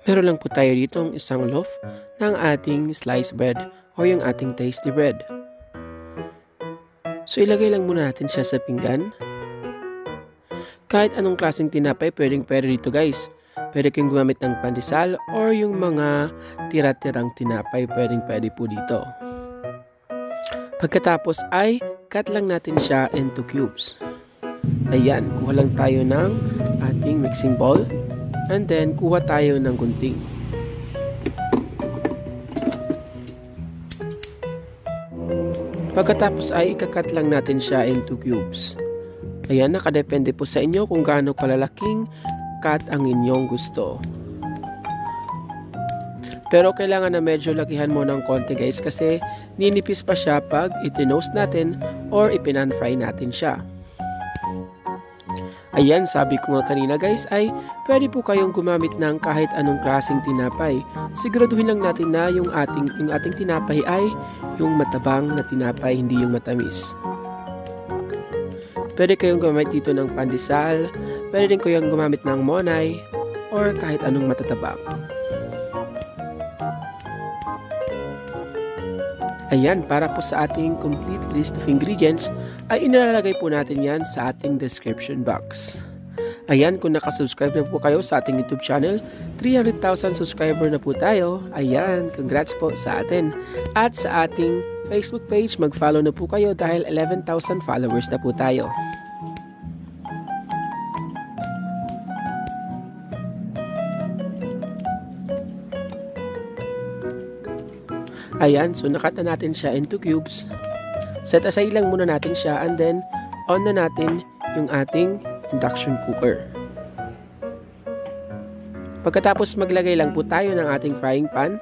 Meron lang po tayo dito ang isang loaf ng ating sliced bread o yung ating tasty bread. So ilagay lang muna natin siya sa pinggan. Kahit anong klaseng tinapay pwede dito guys. Pwede kayong gumamit ng pandesal or yung mga tira-tirang tinapay pwede po dito. Pagkatapos ay cut lang natin siya into cubes. Ayan, kuha lang tayo ng ating mixing bowl. And then, kuha tayo ng gunting. Pagkatapos ay ikakat lang natin siya into cubes. Ayan, nakadepende po sa inyo kung gaano kalalaking cut ang inyong gusto. Pero kailangan na medyo lakihan mo ng konti guys kasi ninipis pa siya pag itinoast natin or ipinan-fry natin siya. Ayan, sabi ko nga kanina guys ay pwede po kayong gumamit ng kahit anong klaseng tinapay. Siguraduhin lang natin na yung ating tinapay ay yung matabang na tinapay, hindi yung matamis. Pwede kayong gumamit dito ng pandesal, pwede din kayong gumamit ng monay, or kahit anong matatabang. Ayan, para po sa ating complete list of ingredients, ay inilalagay po natin yan sa ating description box. Ayan, kung nakasubscribe na po kayo sa ating YouTube channel, 300,000 subscriber na po tayo. Ayan, congrats po sa atin. At sa ating Facebook page, mag-follow na po kayo dahil 11,000 followers na po tayo. Ayan, so nakat na natin siya into cubes. Set aside lang muna natin siya and then on na natin yung ating induction cooker. Pagkatapos maglagay lang po tayo ng ating frying pan.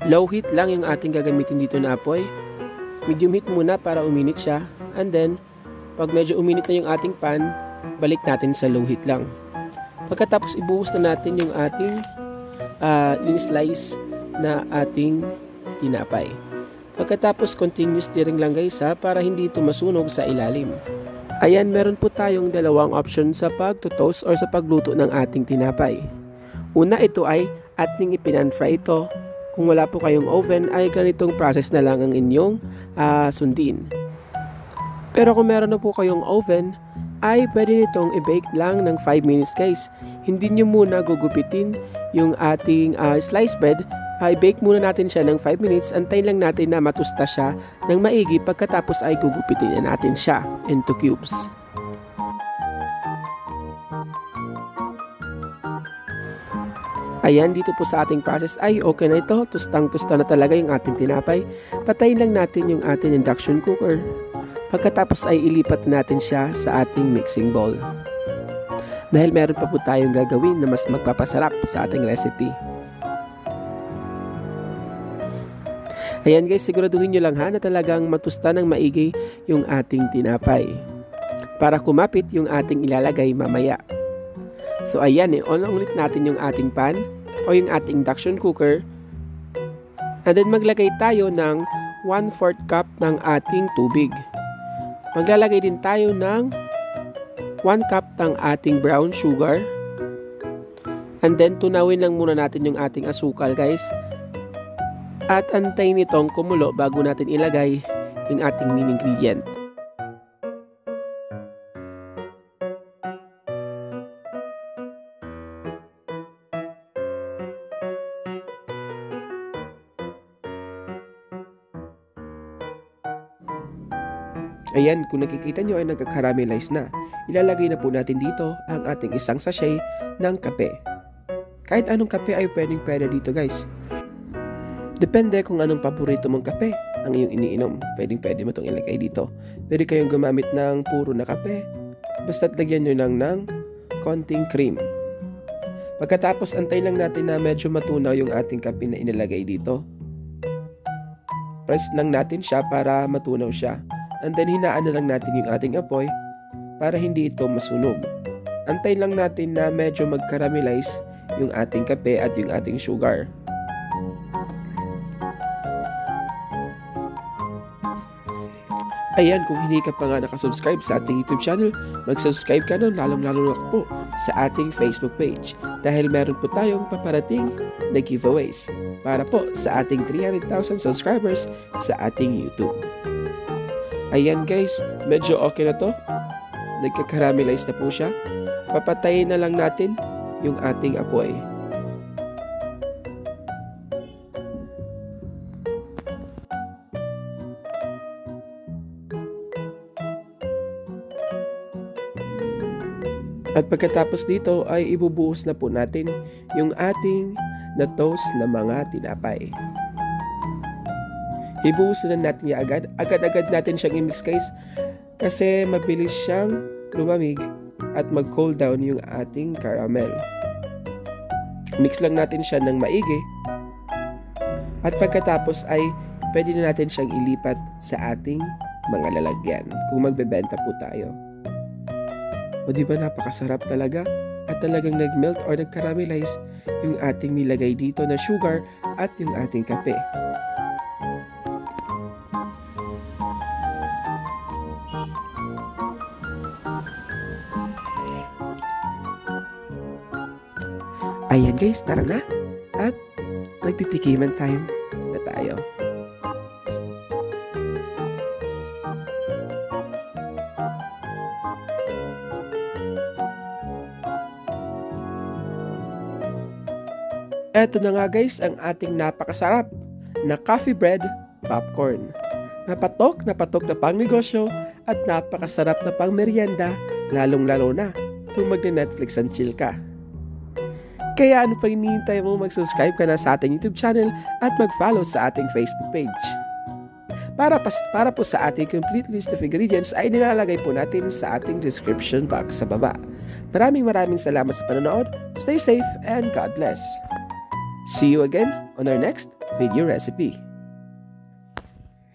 Low heat lang yung ating gagamitin dito na apoy. Medium heat muna para uminit siya. And then, pag medyo uminit na yung ating pan, balik natin sa low heat lang. Pagkatapos ibuhos na natin yung ating in-slice na ating tinapay. Pagkatapos continuous stirring lang guys para hindi ito masunog sa ilalim. Ayan, meron po tayong dalawang option sa pag-toast or sa pagluto ng ating tinapay. Una, ito ay ating ipinan-fry ito. Kung wala po kayong oven ay ganitong process na lang ang inyong sundin. Pero kung meron na po kayong oven ay pwede nitong i-bake lang ng 5 minutes guys. Hindi nyo muna gugupitin yung ating sliced bread. I-bake muna natin siya ng 5 minutes. Antayin lang natin na matusta siya ng maigi. Pagkatapos ay gugupitin na natin siya into cubes. Ayan, dito po sa ating process ay okay na ito. Tustang-tusta na talaga yung ating tinapay. Patayin lang natin yung ating induction cooker. Pagkatapos ay ilipat natin siya sa ating mixing bowl. Dahil meron pa po tayong gagawin na mas magpapasarap sa ating recipe. Ayan guys, siguraduhin nyo lang na talagang matusta ng maigi yung ating tinapay. Para kumapit yung ating ilalagay mamaya. So ayan, on ulit natin yung ating pan o yung ating induction cooker. And then maglagay tayo ng 1/4 cup ng ating tubig. Maglalagay din tayo ng 1 cup ng ating brown sugar. And then tunawin lang muna natin yung ating asukal guys. At antayin itong kumulo bago natin ilagay yung ating main ingredient. Ayan, kung nakikita nyo ay nagka-caramelize na. Ilalagay na po natin dito ang ating isang sachet ng kape. Kahit anong kape ay pwede dito guys. Depende kung anong paborito mong kape ang iyong iniinom. Pwede mo itong ilagay dito. Pwede kayong gumamit ng puro na kape. Basta't lagyan nyo lang ng konting cream. Pagkatapos antay lang natin na medyo matunaw yung ating kape na inilagay dito. Press lang natin siya para matunaw siya. And then hinaan na lang natin yung ating apoy para hindi ito masunog. Antay lang natin na medyo mag-caramelize yung ating kape at yung ating sugar. Ayan, kung hindi ka pa nga nakasubscribe sa ating YouTube channel, mag-subscribe ka na, lalong-lalo na po sa ating Facebook page. Dahil meron po tayong paparating na giveaways para po sa ating 300,000 subscribers sa ating YouTube. Ayan guys, medyo okay na to. Nagka-caramelize na po siya. Papatayin na lang natin yung ating apoy. At pagkatapos dito ay ibubuhos na po natin yung ating na-toast na mga tinapay. Ibuhos na natin niya agad. Agad-agad natin siyang i-mix guys. Kasi mabilis siyang lumamig at mag-cool down yung ating caramel. Mix lang natin siya ng maigi. At pagkatapos ay pwede na natin siyang ilipat sa ating mga lalagyan kung magbebenta po tayo. O diba napakasarap talaga? At talagang nag-melt or nag-caramelize yung ating nilagay dito na sugar at yung ating kape. Ayan guys, tara na at magtitikiman time na tayo. Eto na nga guys ang ating napakasarap na coffee bread popcorn. Napatok na pang negosyo at napakasarap na pang merienda, lalong-lalo na kung magne-Netflix and chill ka. Kaya ano pa hinihintay mo, mag-subscribe ka na sa ating YouTube channel at mag-follow sa ating Facebook page. Para po sa ating complete list of ingredients ay nilalagay po natin sa ating description box sa baba. Maraming salamat sa panonood, stay safe and God bless. See you again on our next video recipe.